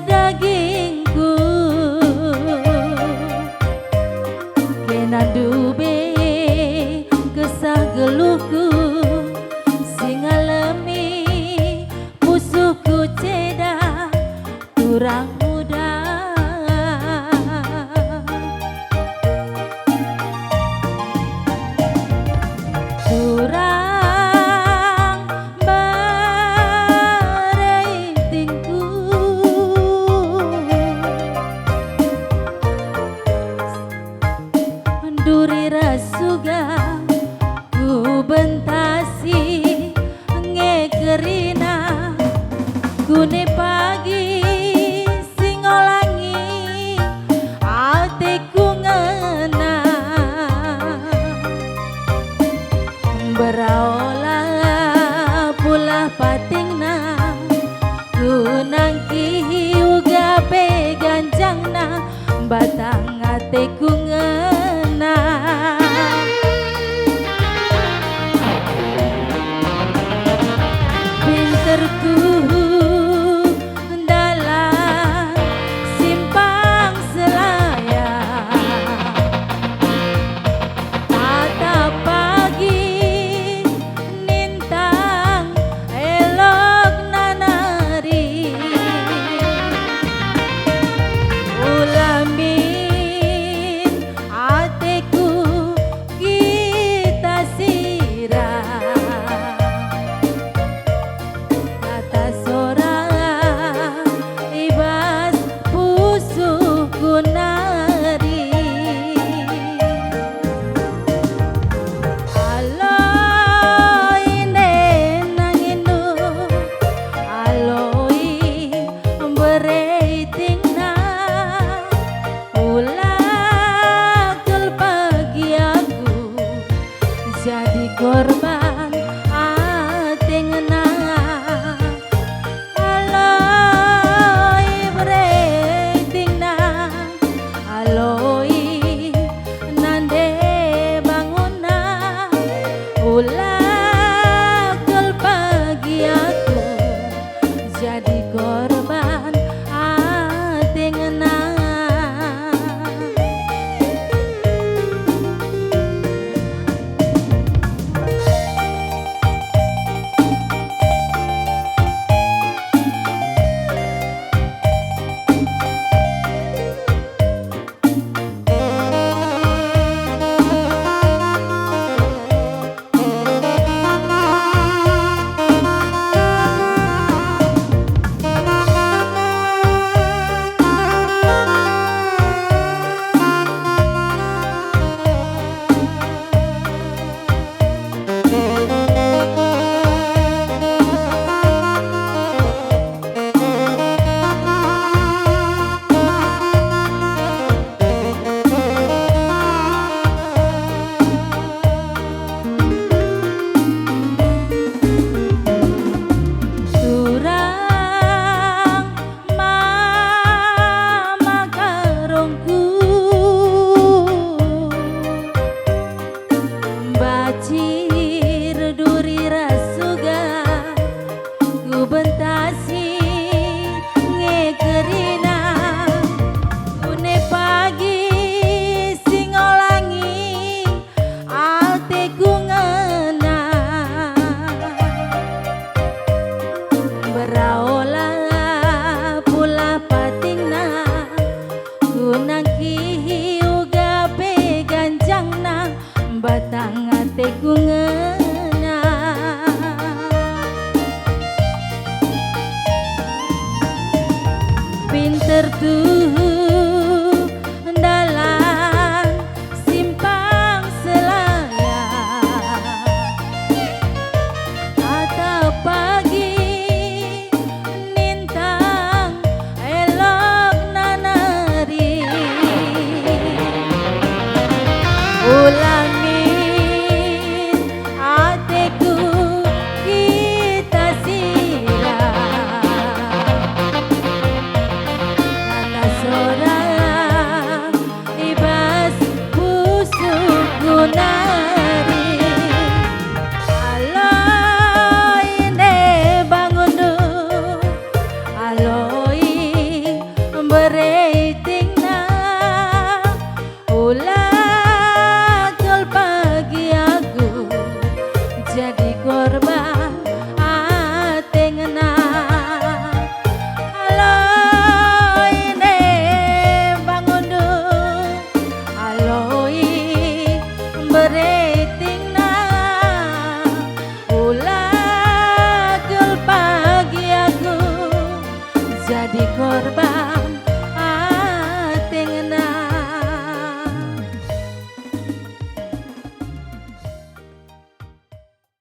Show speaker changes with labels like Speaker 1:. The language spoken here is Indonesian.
Speaker 1: dagingku kena dube kesah geluhku sing alami musuhku ceda turang muda turang bareitingku duri rasuga ku bentasi ngekerina gune pagi singolangi atiku ngena beraola pula patingna gunangki uga peganjangna batang atiku ngena pinterku dalam simpang selaya tatap pagi nintang elok nanari ulamin atiku kita sirah kata sorang ibas pusuhku nari aloi nanginu aloi bereitingna ulakul pagi aku jadi korban ati ngena aloi bereitingna aloi nande banguna ulakul pagi aku jadi korban ati ngena turang mama karongku bacir duri rasuga ku bentasi ngekerina gune pagi singolangi atiku ngena beraola pula patingna gunangki uga peganjangna batang atiku ngena pinter tuh dalam simpang selaya atau pagi nintang elok nanari ulamin atiku kita sirah kata sorang